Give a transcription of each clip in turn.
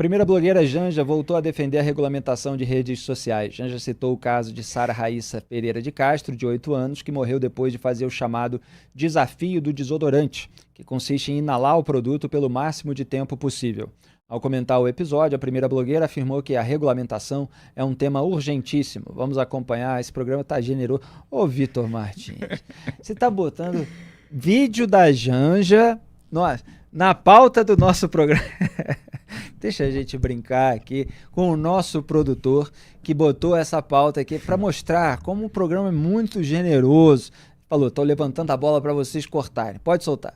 A primeira blogueira Janja voltou a defender a regulamentação de redes sociais. Janja citou o caso de Sara Raíssa Pereira de Castro, de 8 anos, que morreu depois de fazer o chamado desafio do desodorante, que consiste em inalar o produto pelo máximo de tempo possível. Ao comentar o episódio, a primeira blogueira afirmou que a regulamentação é um tema urgentíssimo. Vamos acompanhar, esse programa tá generoso. Ô, Vitor Martins, você tá botando vídeo da Janja na pauta do nosso programa. Deixa a gente brincar aqui com o nosso produtor que botou essa pauta aqui para mostrar como o programa é muito generoso. Falou, tô levantando a bola para vocês cortarem. Pode soltar.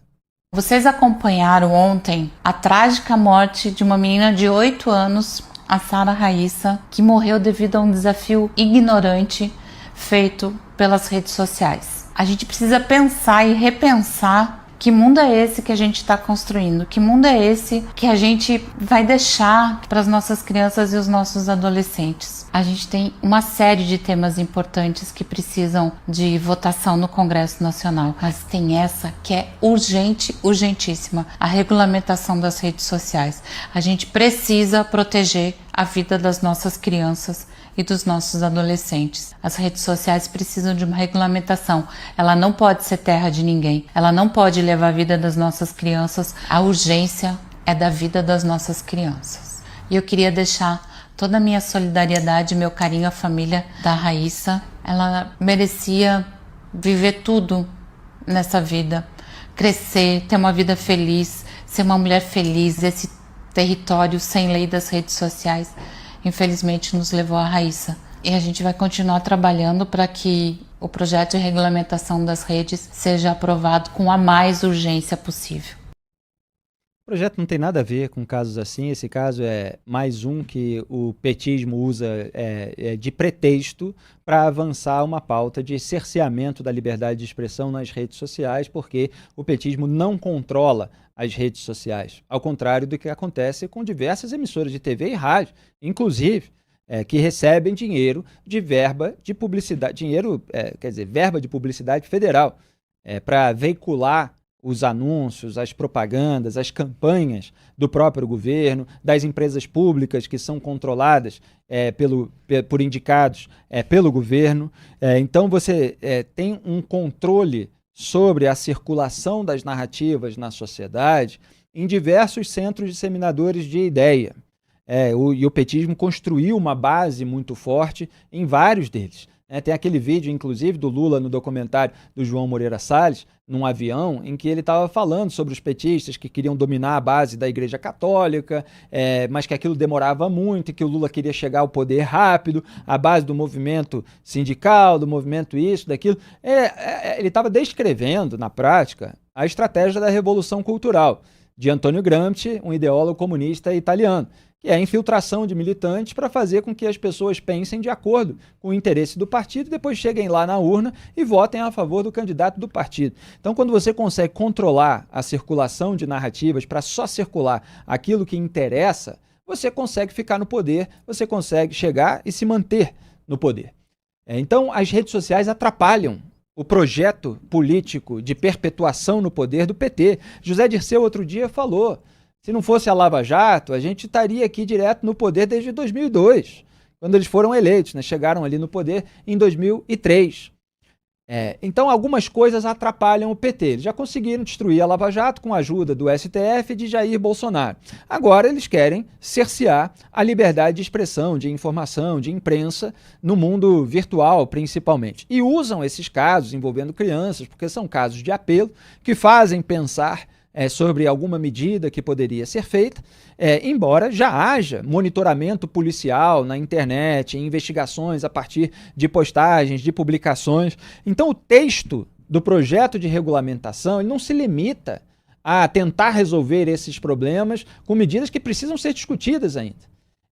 Vocês acompanharam ontem a trágica morte de uma menina de 8 anos, a Sara Raíssa, que morreu devido a um desafio ignorante feito pelas redes sociais. A gente precisa pensar e repensar que mundo é esse que a gente está construindo, que mundo é esse que a gente vai deixar para as nossas crianças e os nossos adolescentes. A gente tem uma série de temas importantes que precisam de votação no Congresso Nacional, mas tem essa que é urgente, urgentíssima, a regulamentação das redes sociais. A gente precisa proteger a vida das nossas crianças e dos nossos adolescentes. As redes sociais precisam de uma regulamentação. Ela não pode ser terra de ninguém. Ela não pode levar a vida das nossas crianças. A urgência é da vida das nossas crianças. E eu queria deixar toda a minha solidariedade, meu carinho à família da Raíssa. Ela merecia viver tudo nessa vida. Crescer, ter uma vida feliz, ser uma mulher feliz. Esse território sem lei das redes sociais infelizmente nos levou a Raíssa. E a gente vai continuar trabalhando para que o projeto de regulamentação das redes seja aprovado com a mais urgência possível. O projeto não tem nada a ver com casos assim. Esse caso é mais um que o petismo usa de pretexto para avançar uma pauta de cerceamento da liberdade de expressão nas redes sociais, porque o petismo não controla as redes sociais, ao contrário do que acontece com diversas emissoras de TV e rádio, inclusive, que recebem dinheiro de verba de publicidade, verba de publicidade federal, para veicular os anúncios, as propagandas, as campanhas do próprio governo, das empresas públicas que são controladas por indicados pelo governo. Então você tem um controle sobre a circulação das narrativas na sociedade em diversos centros disseminadores de ideia. E o petismo construiu uma base muito forte em vários deles. Tem aquele vídeo, inclusive, do Lula no documentário do João Moreira Salles, num avião, em que ele estava falando sobre os petistas que queriam dominar a base da Igreja Católica, mas que aquilo demorava muito e que o Lula queria chegar ao poder rápido, a base do movimento sindical, do movimento isso, daquilo. Ele estava descrevendo, na prática, a estratégia da Revolução Cultural de Antônio Gramsci, um ideólogo comunista italiano, que é a infiltração de militantes para fazer com que as pessoas pensem de acordo com o interesse do partido e depois cheguem lá na urna e votem a favor do candidato do partido. Então, quando você consegue controlar a circulação de narrativas para só circular aquilo que interessa, você consegue ficar no poder, você consegue chegar e se manter no poder. Então, as redes sociais atrapalham o projeto político de perpetuação no poder do PT. José Dirceu, outro dia, falou: se não fosse a Lava Jato, a gente estaria aqui direto no poder desde 2002, quando eles foram eleitos, né? Chegaram ali no poder em 2003. Então, algumas coisas atrapalham o PT. Eles já conseguiram destruir a Lava Jato com a ajuda do STF e de Jair Bolsonaro. Agora, eles querem cercear a liberdade de expressão, de informação, de imprensa, no mundo virtual, principalmente. E usam esses casos envolvendo crianças, porque são casos de apelo, que fazem pensar sobre alguma medida que poderia ser feita, embora já haja monitoramento policial na internet, investigações a partir de postagens, de publicações. Então, o texto do projeto de regulamentação ele não se limita a tentar resolver esses problemas com medidas que precisam ser discutidas ainda.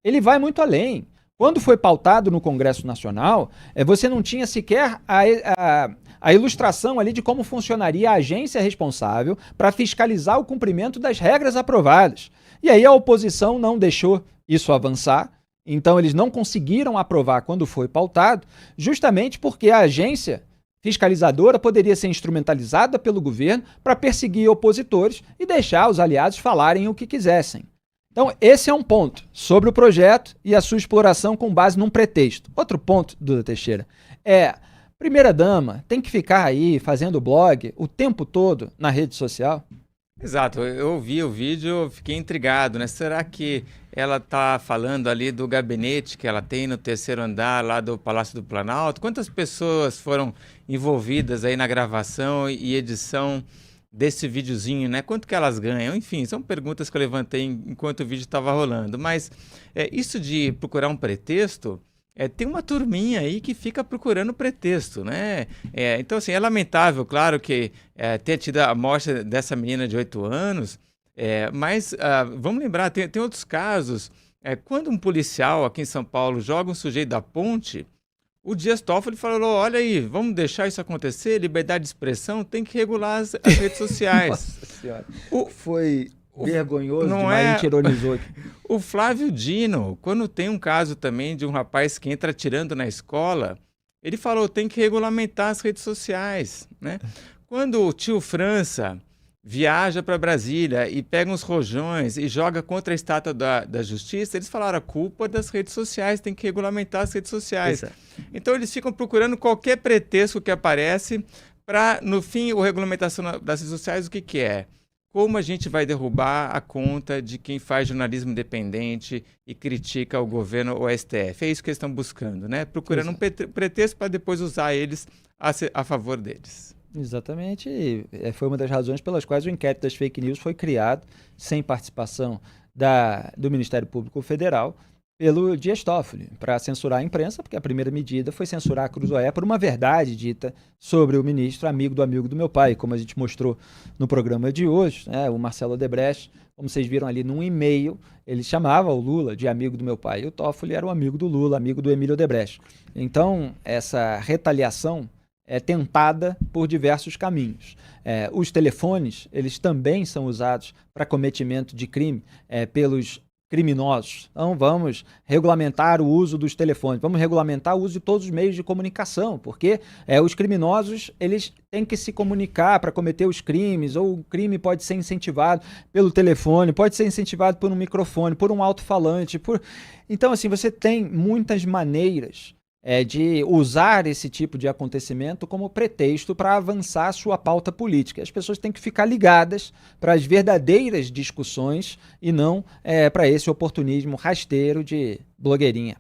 Ele vai muito além. Quando foi pautado no Congresso Nacional, você não tinha sequer a ilustração ali de como funcionaria a agência responsável para fiscalizar o cumprimento das regras aprovadas. E aí a oposição não deixou isso avançar, então eles não conseguiram aprovar quando foi pautado, justamente porque a agência fiscalizadora poderia ser instrumentalizada pelo governo para perseguir opositores e deixar os aliados falarem o que quisessem. Então, esse é um ponto sobre o projeto e a sua exploração com base num pretexto. Outro ponto, Duda Teixeira, é primeira-dama tem que ficar aí fazendo blog o tempo todo na rede social? Exato, eu vi o vídeo, fiquei intrigado, né? Será que ela está falando ali do gabinete que ela tem no terceiro andar lá do Palácio do Planalto? Quantas pessoas foram envolvidas aí na gravação e edição desse videozinho, né? Quanto que elas ganham? Enfim, são perguntas que eu levantei enquanto o vídeo estava rolando. Mas isso de procurar um pretexto, tem uma turminha aí que fica procurando pretexto, né? Então, assim, é lamentável, claro, que tenha tido a morte dessa menina de 8 anos, mas vamos lembrar, tem outros casos. Quando um policial aqui em São Paulo joga um sujeito da ponte, o Dias Toffoli falou, olha aí, vamos deixar isso acontecer, liberdade de expressão, tem que regular as redes sociais. Nossa Senhora. Foi vergonhoso não demais, a gente ironizou aqui. O Flávio Dino, quando tem um caso também de um rapaz que entra atirando na escola, ele falou, tem que regulamentar as redes sociais, né? Quando o tio França viaja para Brasília e pega uns rojões e joga contra a estátua da Justiça, eles falaram, a culpa é das redes sociais, tem que regulamentar as redes sociais. Então eles ficam procurando qualquer pretexto que aparece para, no fim, a regulamentação das redes sociais, o que é? Como a gente vai derrubar a conta de quem faz jornalismo independente e critica o governo ou o STF? É isso que eles estão buscando, né? Procurando um pretexto para depois usar eles a favor deles. Exatamente, e foi uma das razões pelas quais o inquérito das fake news foi criado sem participação do Ministério Público Federal pelo Dias Toffoli, para censurar a imprensa, porque a primeira medida foi censurar a Cruzoé por uma verdade dita sobre o ministro amigo do meu pai, como a gente mostrou no programa de hoje, né? O Marcelo Odebrecht, como vocês viram ali num e-mail, ele chamava o Lula de amigo do meu pai, e o Toffoli era um amigo do Lula, amigo do Emílio Odebrecht. Então, essa retaliação é tentada por diversos caminhos. Os telefones, eles também são usados para cometimento de crime pelos criminosos. Então vamos regulamentar o uso dos telefones, vamos regulamentar o uso de todos os meios de comunicação, porque os criminosos, eles têm que se comunicar para cometer os crimes, ou o crime pode ser incentivado pelo telefone, pode ser incentivado por um microfone, por um alto-falante. Então, assim, você tem muitas maneiras de usar esse tipo de acontecimento como pretexto para avançar a sua pauta política. As pessoas têm que ficar ligadas para as verdadeiras discussões e não para esse oportunismo rasteiro de blogueirinha.